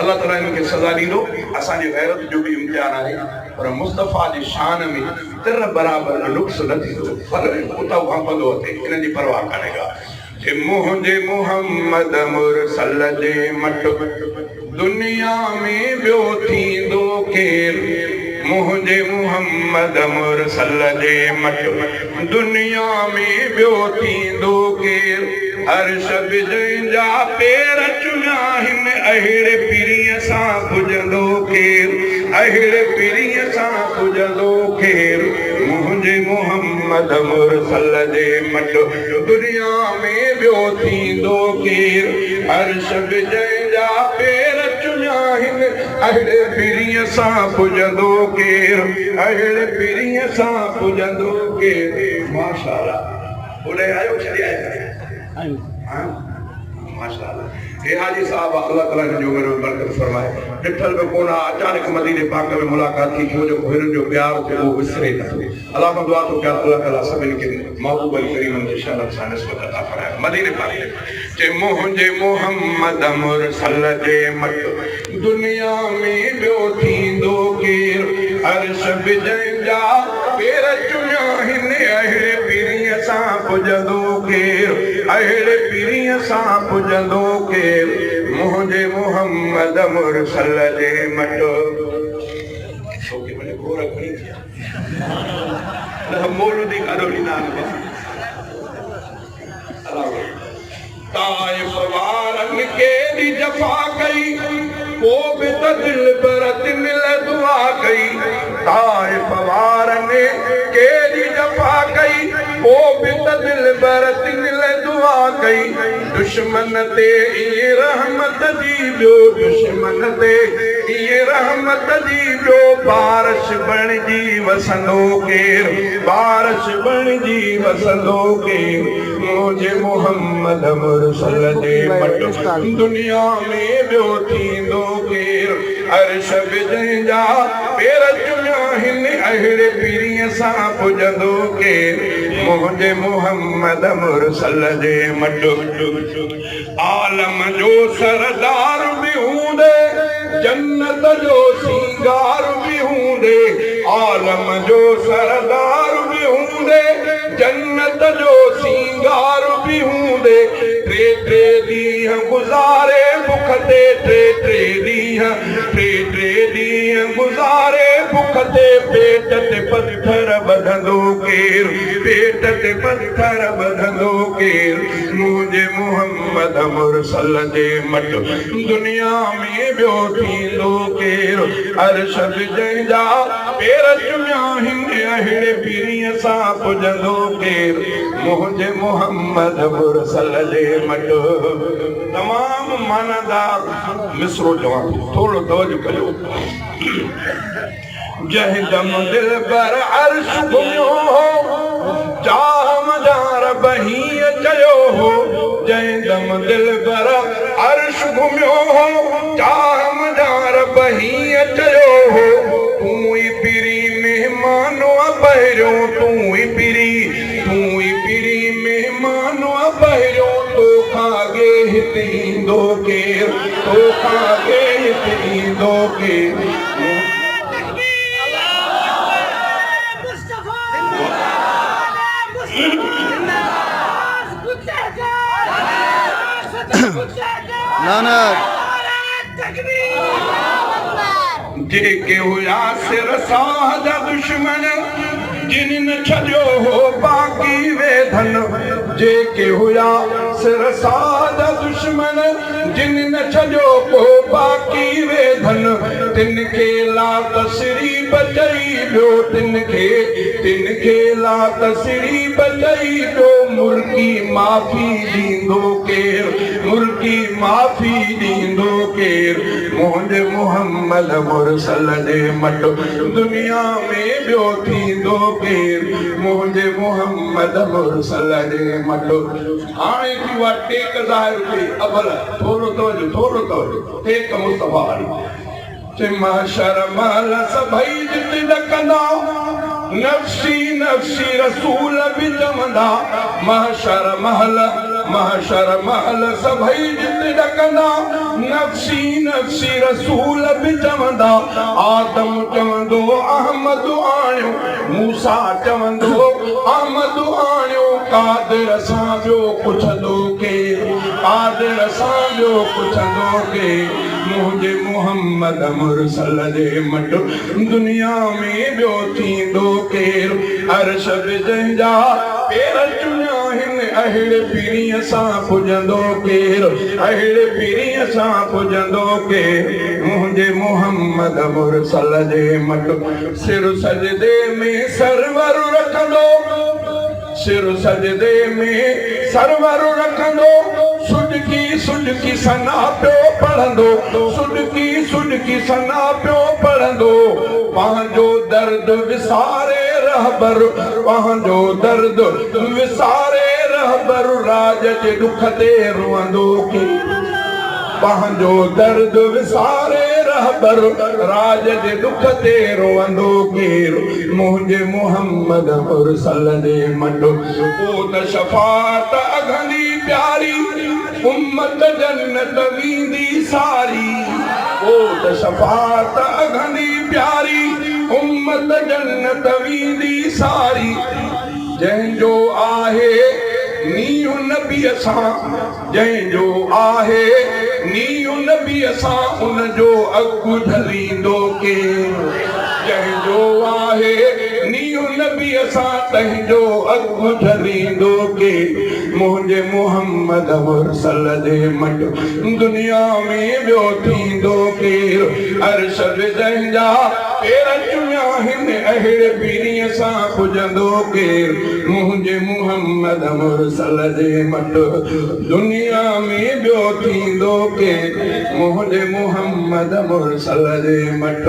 अल्लाह ताला इनके सज़ा ॾींदो। असांजी गैरत जो भी इम्तिहान आहे, पर मुस्तफ़ा जी शान में तिर बराबर नुक्स न थींदो, पर उतां खां पंधो अथे, इन जी परवाह कान्हे का। मुंहिंजे मोहम्मद मुरसल जे मट दुनिया में ॿियो थींदो केरु। मुंहिंजे मोहम्मद मुरसल जे मट दुनिया में ॿियो थींदो केरु। अर्श जंहिंजा पेर चुनिया आहिनि, अहिड़े पीरीअ सां पुॼंदो केरु, अहिड़े पीरीअ सां पुॼंदो केरु। मुंहिंजे मोहम्मद मुरसल जे मट दुनिया में ॿियो थींदो केरु। अर्श जंहिंजा पेर चुनिया आहिनि, अहिड़े पीरीअ सां पुॼंदो केरु, अहिड़े पीरीअ सां पुॼंदो केरु। माशाअल्लाह बोले आयो छॾे आया माशाअल्लाह। हे हाजी साहब अल्लाह ताला ने जो मेरो बरकत फरमाए। ॾिठल में कोन अचानक मदीने पाक में मुलाकात थी, जो हिरन जो प्यार थे वो विसरे न। अल्लाह मां दुआ तो क्या अल्लाह ताला सभिनि खे महबूब करीम जे शान सां निस्बत अता फरमाए। मदीने पाक जे मुंहिंजे मोहम्मद मुरसल जे मट दुनिया में ॿियो थींदो केरु। अर्श जंहिंजा पेर चुनिया आहिनि, अहिड़े पीरीअ सां पुॼंदो केरु, अहिड़े पीरीअ सां पुॼंदो केरु। मुंहिंजे मोहम्मद मुरसल जे मट छोके भले गोर खणी मौलूदी कारोली नान ताइफ वारनि केॾी जफ़ा कई, पोइ बि त दिल पर दिल दुआ कई। ताइफ वारनि केॾी जफ़ा कई, पोइ बि त दिल पर दिल दुआ कई। दुश्मन ते इहे रहमत जी ॿियो, दुश्मन ते इहे रहमत जी ॿियो। बारिश बणिजी वसंदो केरु, बारिश बणिजी वसंदो केरु। मुंहिंजे मोहम्मद मुरसल जे मट दुनिया में ॿियो थींदो केरु। अर्श जंहिंजा पेर चुनिया आहिनि, अहिड़े पीरीअ सां पुॼंदो केरु। मुंहिंजे मोहम्मद मुरसल जे मट आलम जो सरदार बि हूंदे, जन्नत जो सिंगार बि हूंदे। आलम जो सरदार बि हूंदे, जन्नत जो सिंगार बि हूंदे। टे टे ॾींहं गुज़ारे बुख ते, टे टे ॾींहं गुज़ारे बुख ते। पेट ते पत्थर ॿधंदो केरु, पेट ते पत्थर ॿधंदो केरु। मुंहिंजे मोहम्मद मुरसल जे मट दुनिया में ॿियो थींदो केरु। अर्श जंहिंजा पेर चुनिया आहिनि, अहिड़े पीरीअ सां पुॼंदो केरु। मुंहिंजे मोहम्मद मुरसल जे मट तमामु मानादार मिसरो चवां थो, थोरो तवजो कजो। जंहिं दम दिल पर अर्श घुमियो हो, चाह मदार बहीअ चयो हो। जंहिं दम दिल पर अर्श घुमियो हो, चाह मदार बहीअ चयो हो। तूं ई पीरी महिमानो पहिरियों, तूं ई पीरी महिमानो पहिरियों। तोखां अॻे हिते ईंदो केरु, तोखां अॻे हिते ईंदो केरु। जेके हुया सिर साजा दुश्मन, जिन न छॾियो हो बाक़ी वेधन। जेके हुया सिर साजा दुश्मन, जिन न छॾियो को बाक़ी वेधन। तिन खे ला तसरीब चई ॿियो, तिन खे ला तसरीब चई ॿियो। मुल्की माफ़ी ॾींदो केरु, मुल्की माफ़ी ॾींदो केरु। मुंहिंजे मोहम्मद मुरसल जे मट दुनिया में ॿियो थींदो केरु। मुंहिंजे मोहम्मद मुरसल जे मट हाणे की उहा टेक ज़ाहिर थी। अवल थोरो तवजो टेक मुस्तफ़ा वारी। महशर महल सभई जिते ॾकंदा, नफ़्सी नफ़्सी रसूल बि चवंदा। महशर महल महशर महल सभई जित ॾकंदा नफ़्सी नफ़्सी रसूल बि चवंदा आदम चवंदो अहमद आणियो मूसा चवंदो अहमद आणियो कादिर सां ॿियो पुछंदो केरु कादिर सां ॿियो पुछंदो केरु मुंहिंजे मुहम्मद मुरसल जे मट दुनिया में ॿियो थींदो केरु अर्श बि जंहिंजा पेर चुनिया आहिनि अहिड़े पीढ़ीअ सां पुॼंदो केरु अहिड़े पीढ़ीअ सां पुॼंदो केरु मुंहिंजे मुहम्मद मुरसल जे मट सिर सजदे में सरवर रखंदो सिर सजदे में सरवर रखंदो सुडकी सना पियो पढ़ंदो सुडकी सना पियो पढ़ंदो पंहिंजो दर्द विसारे रहबर पंहिंजो दर्द विसारे रहबर राज जे दुख ते रोअंदो केरु पंहिंजो दर्द विसारे रहबर राज जे दुख ते रोअंदो केरु मुंहिंजे मुहम्मद मुरसल जे मट ओ त शफ़ाअत अघंदी प्यारी उम्मत जन्नत वेंदी सारी ओ त शफ़ाअत अघंदी प्यारी उम्मत जन्नत वेंदी सारी जंहिंजो आहे नीउ नबीअ सां जंहिंजो आहे नीउ नबीअ सां उनजो अघु ढलींदो केरु जंहिंजो आहे नीउ नबीअ सां तंहिंजो अघु ढलींदो केरु मुंहिंजे मुहम्मद मुरसल जे मट दुनिया में ॿियो थींदो केरु अर्श बि जंहिंजा पेर चुनिया आहिनि अहिड़े पीढ़ीअ सां पुॼंदो केरु मुंहिंजे मुहम्मद मुरसल जे मट दुनिया में ॿियो थींदो केरु मुंहिंजे मुहम्मद मुरसल जे मट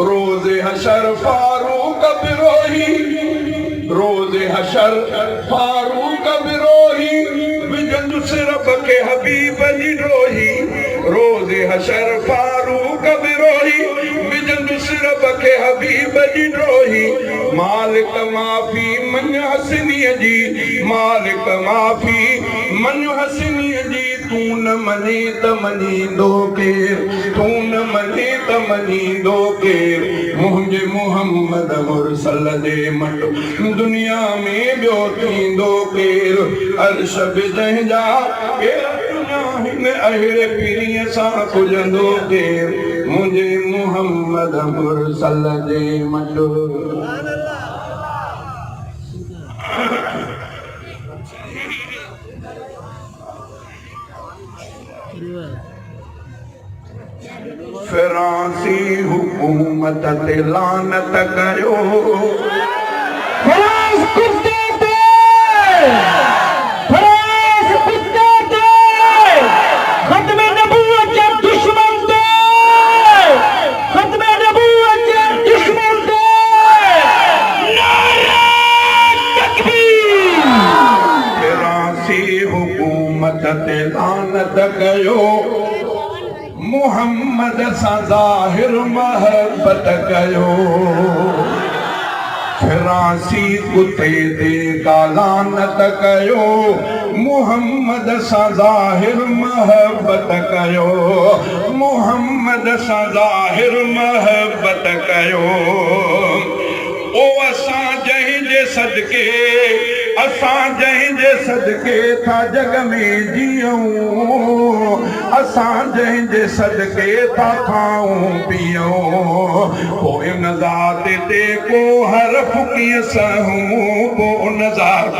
रोज़े हशर फारूक बिरोही रोज़े हशर फारूक बिरोही विझंदुसि रब खे हबीब जी ड्रोही रोज़े हशर फारूक बिरोही विझंदुसि रब खे हबीब जी ड्रोही मालिक माफ़ी मन हसनीअ जी मालिक माफ़ी मन हसनीअ जी तू न मञे त मञींदो केरु तू न मञे त मञींदो केरु मुंहिंजे मुहम्मद मुरसल जे मट दुनिया में ॿियो थींदो केरु अर्श बि जंहिंजा पेर चुनिया आहिनि अहिड़े पीढ़ीअ सां पुॼंदो केरु मुंहिंजे मुहम्मद मुरसल जे मट फिरांसी हुकूमत ते लानत कयो फराज़ कुत्ते ते खत्म नबूवत के दुश्मन ते खत्म नबूवत के दुश्मन ते नारे तकबीर फिरांसी हुकूमत ते लानत कयो मुहम्मद सां ज़ाहिर महबत कयो फिरांसी कुते ते लानत कयो मुहम्मद सां ज़ाहिर महबत कयो मुहम्मद सां ज़ाहिर महबत कयो ओ असां जंहिंजे सदके असां जंहिंजे सदके था जग में जियूं असां जंहिंजे सदके था खाऊं पियूं पोइ उन ज़ात ते को हरफ कीअं सहूं पोइ उन ज़ात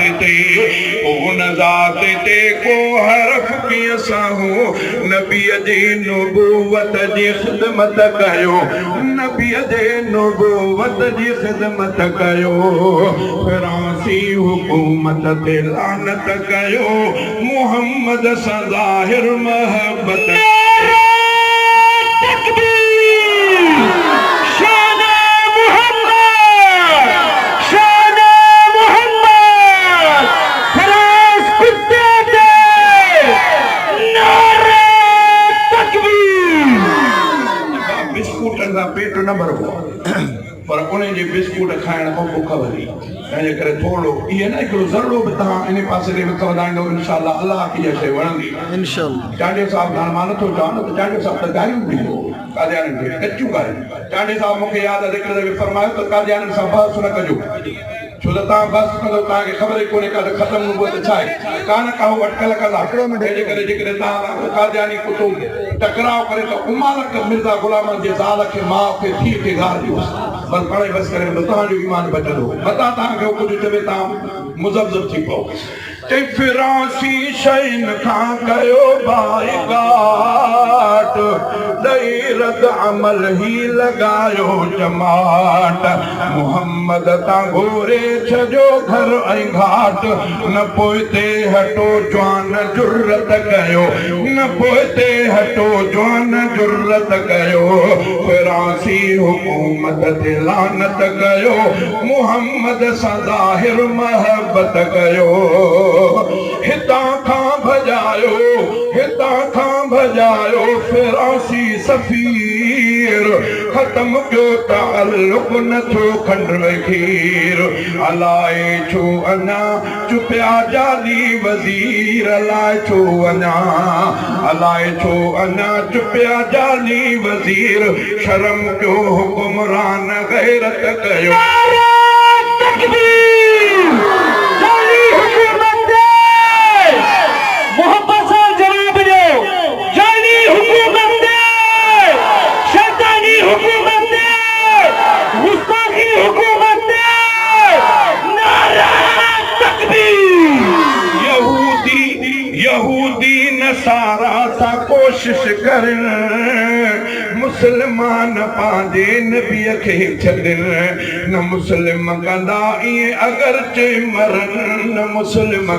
ते को हरफ कीअं सहूं नबीअ जी नबूवत जी ख़िदमत कयो नबीअ जे नबूवत जी ख़िदमत कयो फिरांसी हुकूमत ते लानत कयो मुहम्मद सां ज़ाहिर महबत बिस्कुट का पेट न भरबो पर उन्हें जे बिस्कुट खाइण खां बुख वधी तंहिंजे करे थोरो इहे न हिकिड़ो ज़रूरु बि तव्हां इन पासे ॾे विक वधाईंदो इंशाअल्लाह अलाह खे इहा शइ वणंदी इंशाअल्लाह। चांडे साहिब हाणे मां नथो चवां न त चांडे साहिब त गारियूं ॾींदो कादियाननि खे कचूं गारियूं। चांडे साहिब मूंखे यादि आहे हिकिड़े दफ़े फरमायो त कादियाननि सां बहस न कजो छो त तव्हां बहस कंदो तव्हांखे ख़बर ई कोन्हे का ख़तमु हूंदो त छा आहे कान का अटकल कंदा तंहिंजे करे जेकॾहिं तव्हां कादियानी कुतुब टकराव करे त उमालक मिर्ज़ा गुलाम जे ज़ाल खे माउ खे थी खे गार ॾियोसि बसि पढ़े बसि करे तव्हांजो ईमान बचंदो मथां तव्हांखे कुझु चवे तव्हां मुज़ब्ज़ब थी पओ। चई फिरासी शइन खां कयो बाइकाट ॾेई रद अमल ही लॻायो जमाट मुहम्मद तां घोरे छॾियो घर ऐं घाट न पोइ ते हटो जवान जुर्रत कयो न पोइ ते हटो जवान जुर्रत कयो फिरासी हुकूमत ते लानत कयो मुहम्मद सां ज़ाहिर महबत कयो हितां खां भॼायो फिरासी सफ़ीर ख़त्म कयो ताल्लुक़ नथो खंड खीर अलाए छो अञा चुपिया जाली वज़ीर अलाए छो अञा चुपिया जाली वज़ीर शर्म कयो हुकुमरान गैरत कयो सारा सा कोशिश करन मुसलमान पांजे नबीअ खे छॾन न मुस्लिम कंदा इएं अगरचे मरन न मुस्लिम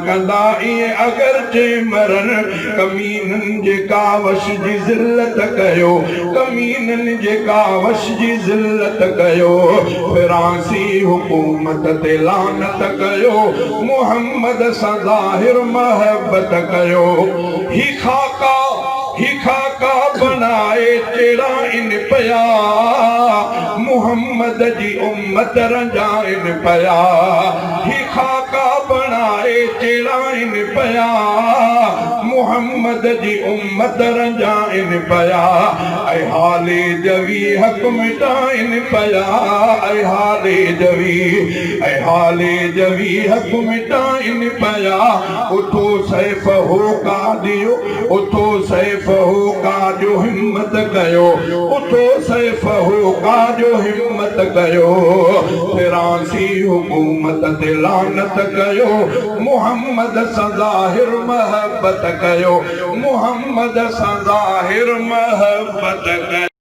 कंदा इएं अगरचे मरन कमीननि जे कावश जी ज़िल्लत कयो कमीननि जे कावश जी ज़िल्लत कयो फिरासी हुकूमत ते लानत कयो मुहम्मद सां ज़ाहिर महबत कयो ही खाका बनाए चेड़ा इन पया मुहम्मद जी उम्मत रंजाइन पया ही खाका बनाए चेड़ा इन पया मुहम्मद जी उम्मत रंजाइन पया ऐ हाले जवी हक मिटाइन पया ऐ हाले जवी हक मिटाइन पया उठो सैफ हो का दियो उठो सैफ हो का जो हिम्मत कयो उठो सैफ हो का जो हिम्मत कयो फिरासी हुकूमत ते लानत कयो मुहम्मद सां ज़ाहिर महबत कयो मुहम्मद सां ज़ाहिर महबत कयो।